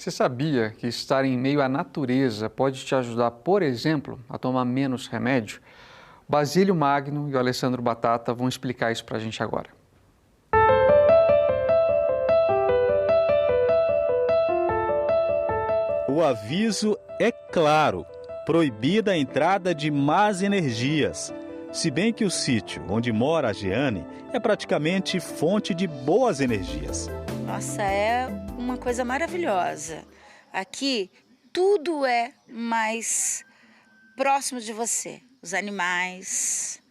Você sabia que estar em meio à natureza pode te ajudar, por exemplo, a tomar menos remédio? O Basílio Magno e o Alessandro Batata vão explicar isso para a gente agora. O aviso é claro: proibida a entrada de más energias. Se bem que o sítio onde mora a Jeane é praticamente fonte de boas energias. Nossa, é uma coisa maravilhosa. Aqui tudo é mais próximo de você. Os animais,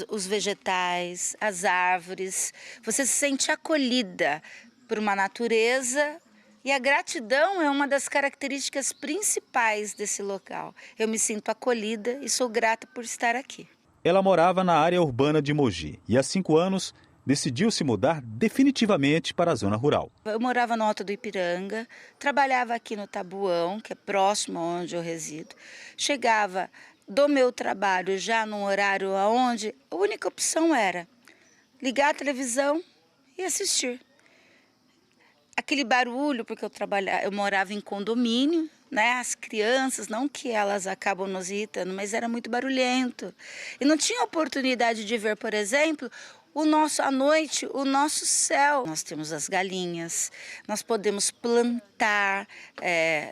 os vegetais, as árvores. Você se sente acolhida por uma natureza. E a gratidão é uma das características principais desse local. Eu me sinto acolhida e sou grata por estar aqui. Ela morava na área urbana de Mogi e há 5 anos decidiu se mudar definitivamente para a zona rural. Eu morava no Alto do Ipiranga, trabalhava aqui no Tabuão, que é próximo onde eu resido. Chegava do meu trabalho já num horário onde a única opção era ligar a televisão e assistir. Aquele barulho, porque eu morava em condomínio, né? As crianças, não que elas acabam nos irritando, mas era muito barulhento. E não tinha oportunidade de ver, por exemplo, à noite, o nosso céu. Nós temos as galinhas, nós podemos plantar,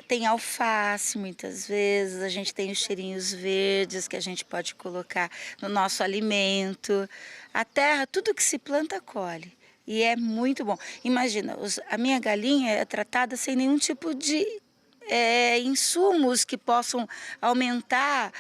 tem alface muitas vezes, a gente tem os cheirinhos verdes que a gente pode colocar no nosso alimento. A terra, tudo que se planta, colhe. E é muito bom. Imagina, a minha galinha é tratada sem nenhum tipo de insumos que possam aumentar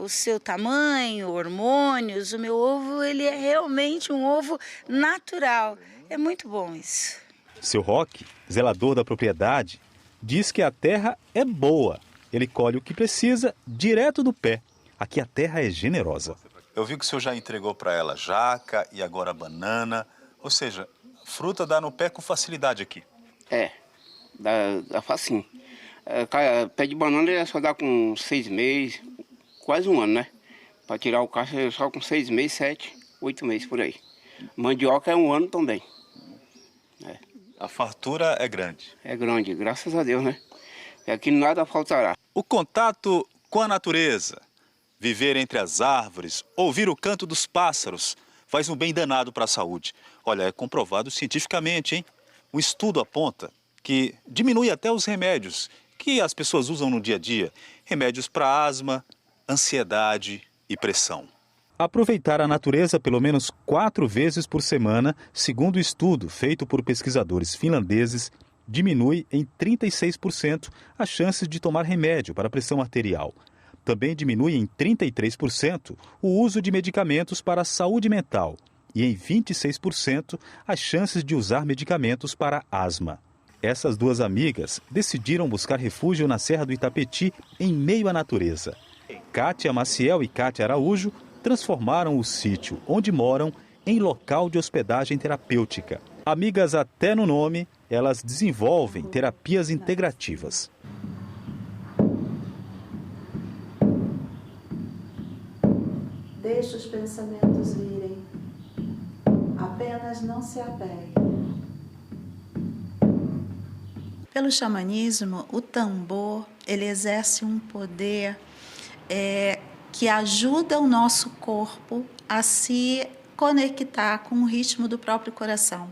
o seu tamanho, hormônios. O meu ovo, ele é realmente um ovo natural. É muito bom isso. Seu Roque, zelador da propriedade, diz que a terra é boa. Ele colhe o que precisa direto do pé. Aqui a terra é generosa. Eu vi que o senhor já entregou para ela jaca e agora banana. Ou seja, fruta dá no pé com facilidade aqui. Dá facinho. Pé de banana é só dá com 6 meses, quase um ano, né? Para tirar o cacho é só com 6 meses, 7, 8 meses por aí. Mandioca é um ano também. A fartura é grande. É grande, graças a Deus, né? E aqui nada faltará. O contato com a natureza, viver entre as árvores, ouvir o canto dos pássaros, faz um bem danado para a saúde. Olha, é comprovado cientificamente, hein? Um estudo aponta que diminui até os remédios que as pessoas usam no dia a dia. Remédios para asma, ansiedade e pressão. Aproveitar a natureza pelo menos 4 vezes por semana, segundo o estudo feito por pesquisadores finlandeses, diminui em 36% as chances de tomar remédio para pressão arterial. Também diminui em 33% o uso de medicamentos para a saúde mental e em 26% as chances de usar medicamentos para asma. Essas duas amigas decidiram buscar refúgio na Serra do Itapetí, em meio à natureza. Kátia Maciel e Kátia Araújo transformaram o sítio onde moram em local de hospedagem terapêutica. Amigas até no nome, elas desenvolvem terapias integrativas. Deixe os pensamentos virem, apenas não se apegue. Pelo xamanismo, o tambor, ele exerce um poder que ajuda o nosso corpo a se conectar com o ritmo do próprio coração.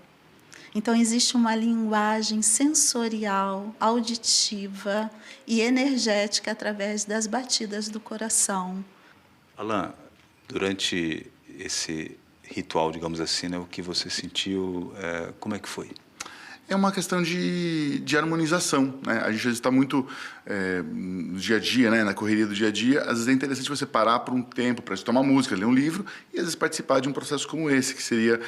Então, existe uma linguagem sensorial, auditiva e energética através das batidas do coração. Alain, durante esse ritual, digamos assim, né, o que você sentiu, como é que foi? É uma questão de harmonização, né? A gente está muito no dia a dia, né? Na correria do dia a dia. Às vezes é interessante você parar por um tempo para tomar música, ler um livro e às vezes participar de um processo como esse, que seria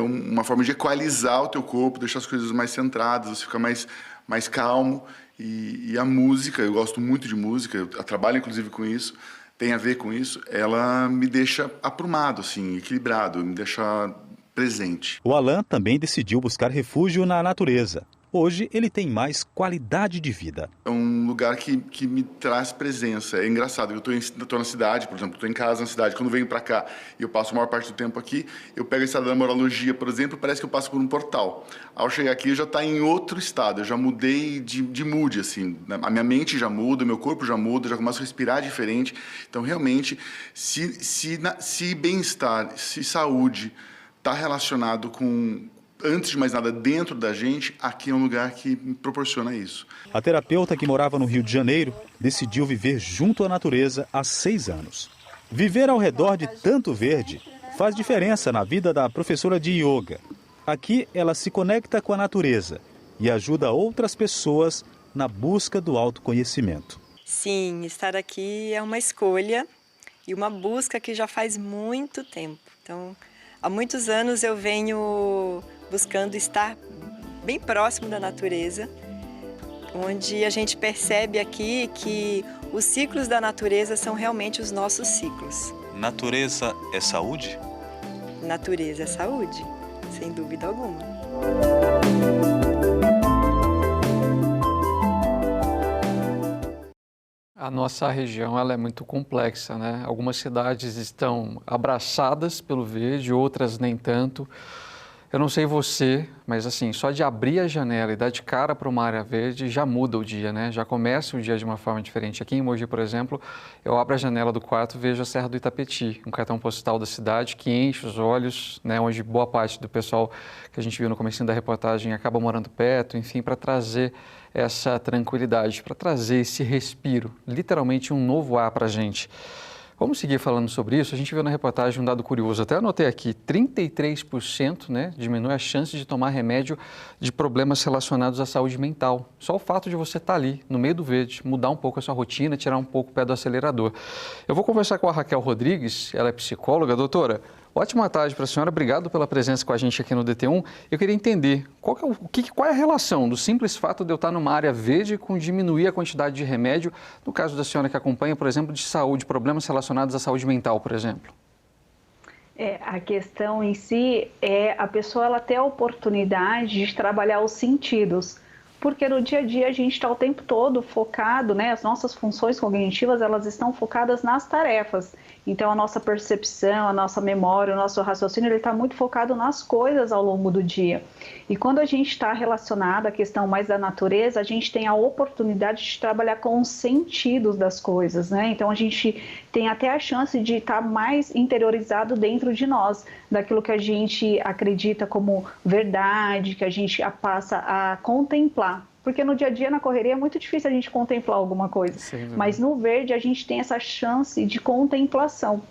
uma forma de equalizar o teu corpo, deixar as coisas mais centradas, você ficar mais calmo. E a música, eu gosto muito de música, eu trabalho inclusive com isso, tem a ver com isso, ela me deixa aprumado, assim, equilibrado, me deixa presente. O Alain também decidiu buscar refúgio na natureza. Hoje ele tem mais qualidade de vida. É um lugar que me traz presença. É engraçado, eu estou na cidade, por exemplo, estou em casa na cidade. Quando venho para cá e eu passo a maior parte do tempo aqui, eu pego a estrada da Morologia, por exemplo, parece que eu passo por um portal. Ao chegar aqui, eu já está em outro estado, eu já mudei de mood, assim. A minha mente já muda, meu corpo já muda, já começo a respirar diferente. Então, realmente, se bem-estar, se saúde está relacionado com... Antes de mais nada, dentro da gente, aqui é um lugar que me proporciona isso. A terapeuta que morava no Rio de Janeiro decidiu viver junto à natureza há 6 anos. Viver ao redor de tanto verde faz diferença na vida da professora de yoga. Aqui ela se conecta com a natureza e ajuda outras pessoas na busca do autoconhecimento. Sim, estar aqui é uma escolha e uma busca que já faz muito tempo. Então, há muitos anos eu venho buscando estar bem próximo da natureza, onde a gente percebe aqui que os ciclos da natureza são realmente os nossos ciclos. Natureza é saúde? Natureza é saúde, sem dúvida alguma. A nossa região ela é muito complexa, né? Algumas cidades estão abraçadas pelo verde, outras nem tanto. Eu não sei você, mas assim, só de abrir a janela e dar de cara para uma área verde já muda o dia, né? Já começa o dia de uma forma diferente. Aqui em Mogi, por exemplo, eu abro a janela do quarto e vejo a Serra do Itapetí, um cartão postal da cidade que enche os olhos, né? Onde boa parte do pessoal que a gente viu no comecinho da reportagem acaba morando perto, enfim, para trazer essa tranquilidade, para trazer esse respiro, literalmente um novo ar para a gente. Vamos seguir falando sobre isso. A gente viu na reportagem um dado curioso, até anotei aqui, 33%, né, diminui a chance de tomar remédio de problemas relacionados à saúde mental. Só o fato de você estar ali, no meio do verde, mudar um pouco a sua rotina, tirar um pouco o pé do acelerador. Eu vou conversar com a Raquel Rodrigues, ela é psicóloga. Doutora, ótima tarde para a senhora, obrigado pela presença com a gente aqui no DT1. Eu queria entender qual é a relação do simples fato de eu estar numa área verde com diminuir a quantidade de remédio, no caso da senhora que acompanha, por exemplo, de saúde, problemas relacionados à saúde mental, por exemplo. A questão em si é a pessoa ela ter a oportunidade de trabalhar os sentidos, porque no dia a dia a gente está o tempo todo focado, né? As nossas funções cognitivas elas estão focadas nas tarefas. Então a nossa percepção, a nossa memória, o nosso raciocínio, ele está muito focado nas coisas ao longo do dia. E quando a gente está relacionado à questão mais da natureza, a gente tem a oportunidade de trabalhar com os sentidos das coisas, né? Então a gente tem até a chance de estar mais interiorizado dentro de nós, daquilo que a gente acredita como verdade, que a gente passa a contemplar. Porque no dia a dia, na correria, é muito difícil a gente contemplar alguma coisa. Sim, mas no verde a gente tem essa chance de contemplação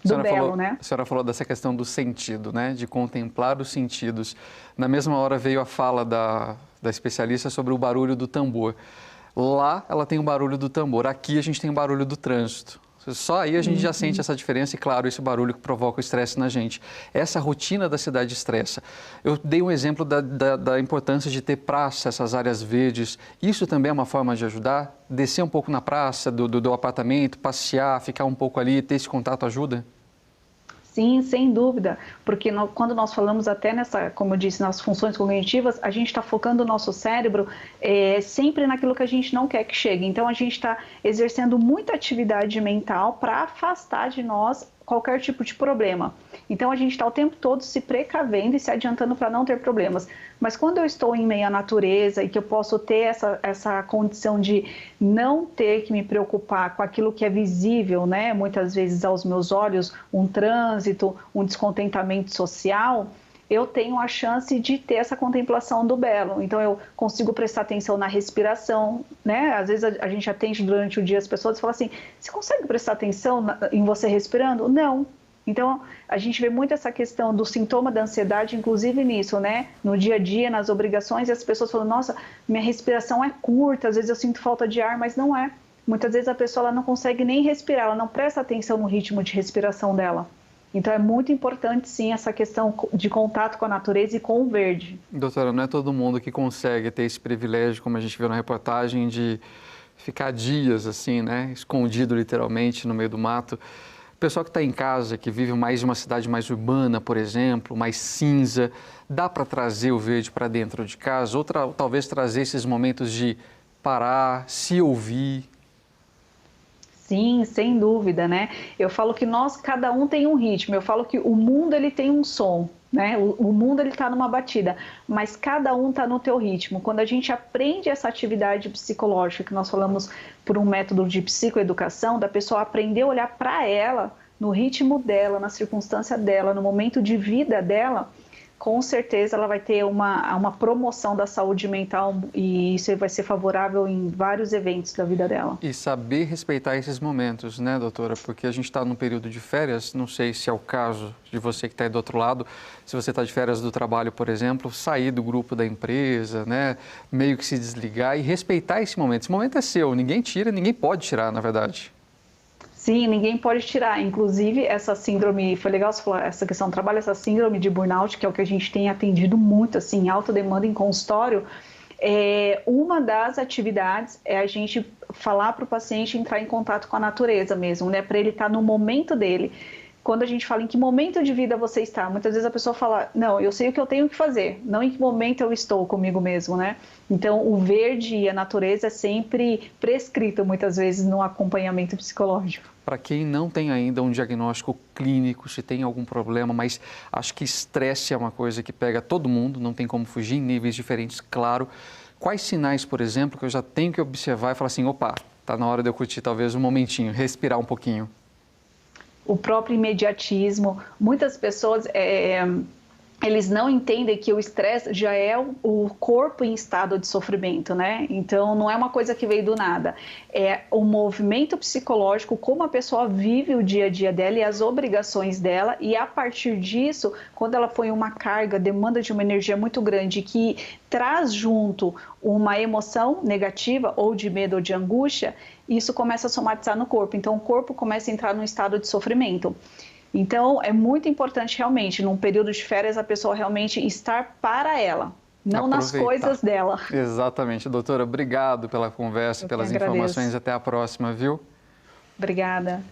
do belo, né? A senhora falou dessa questão do sentido, né? De contemplar os sentidos. Na mesma hora veio a fala da especialista sobre o barulho do tambor. Lá ela tem o barulho do tambor, aqui a gente tem o barulho do trânsito. Só aí a gente já sente essa diferença e, claro, esse barulho que provoca o estresse na gente. Essa rotina da cidade estressa. Eu dei um exemplo da importância de ter praça, essas áreas verdes. Isso também é uma forma de ajudar? Descer um pouco na praça do apartamento, passear, ficar um pouco ali, ter esse contato ajuda? Sim, sem dúvida, porque quando nós falamos até nessa, como eu disse, nas funções cognitivas, a gente está focando o nosso cérebro sempre naquilo que a gente não quer que chegue. Então, a gente está exercendo muita atividade mental para afastar de nós qualquer tipo de problema. Então, a gente está o tempo todo se precavendo e se adiantando para não ter problemas. Mas quando eu estou em meio à natureza e que eu posso ter essa condição de não ter que me preocupar com aquilo que é visível, né? Muitas vezes aos meus olhos, um trânsito, um descontentamento social, eu tenho a chance de ter essa contemplação do belo. Então, eu consigo prestar atenção na respiração, né? Às vezes a gente atende durante o dia as pessoas e fala assim, você consegue prestar atenção em você respirando? Não. Então, a gente vê muito essa questão do sintoma da ansiedade, inclusive nisso, né? No dia a dia, nas obrigações, e as pessoas falam, nossa, minha respiração é curta, às vezes eu sinto falta de ar, mas não é. Muitas vezes a pessoa ela não consegue nem respirar, ela não presta atenção no ritmo de respiração dela. Então, é muito importante, sim, essa questão de contato com a natureza e com o verde. Doutora, não é todo mundo que consegue ter esse privilégio, como a gente viu na reportagem, de ficar dias, assim, né, escondido literalmente no meio do mato. pessoal que está em casa, que vive mais em uma cidade mais urbana, por exemplo, mais cinza, dá para trazer o verde para dentro de casa? Ou talvez trazer esses momentos de parar, se ouvir? Sim, sem dúvida, né? Eu falo que cada um tem um ritmo. Eu falo que o mundo, ele tem um som, né? O mundo, ele está numa batida, mas cada um está no teu ritmo. Quando a gente aprende essa atividade psicológica, que nós falamos por um método de psicoeducação, da pessoa aprender a olhar para ela, no ritmo dela, na circunstância dela, no momento de vida dela, com certeza ela vai ter uma promoção da saúde mental e isso vai ser favorável em vários eventos da vida dela. E saber respeitar esses momentos, né, doutora? Porque a gente está num período de férias, não sei se é o caso de você que está aí do outro lado, se você está de férias do trabalho, por exemplo, sair do grupo da empresa, né, meio que se desligar e respeitar esse momento. Esse momento é seu, ninguém tira, ninguém pode tirar, na verdade. Sim, ninguém pode tirar. Inclusive, essa síndrome, foi legal você falar essa questão do trabalho, essa síndrome de burnout, que é o que a gente tem atendido muito, assim, alta demanda em consultório. Uma das atividades é a gente falar para o paciente entrar em contato com a natureza mesmo, né? Para ele estar no momento dele. Quando a gente fala em que momento de vida você está, muitas vezes a pessoa fala, não, eu sei o que eu tenho que fazer, não em que momento eu estou comigo mesmo, né? Então, o verde e a natureza é sempre prescrito, muitas vezes, no acompanhamento psicológico. Para quem não tem ainda um diagnóstico clínico, se tem algum problema, mas acho que estresse é uma coisa que pega todo mundo, não tem como fugir em níveis diferentes, claro. Quais sinais, por exemplo, que eu já tenho que observar e falar assim, opa, está na hora de eu curtir talvez um momentinho, respirar um pouquinho? O próprio imediatismo, muitas pessoas eles não entendem que o estresse já é o corpo em estado de sofrimento, né? Então, não é uma coisa que veio do nada. É o movimento psicológico, como a pessoa vive o dia a dia dela e as obrigações dela. E, a partir disso, quando ela põe uma carga, demanda de uma energia muito grande que traz junto uma emoção negativa, ou de medo ou de angústia, isso começa a somatizar no corpo. Então, o corpo começa a entrar num estado de sofrimento. Então, é muito importante realmente, num período de férias, a pessoa realmente estar para ela, não nas coisas dela. Exatamente. Doutora, obrigado pela conversa, pelas informações. Até a próxima, viu? Obrigada.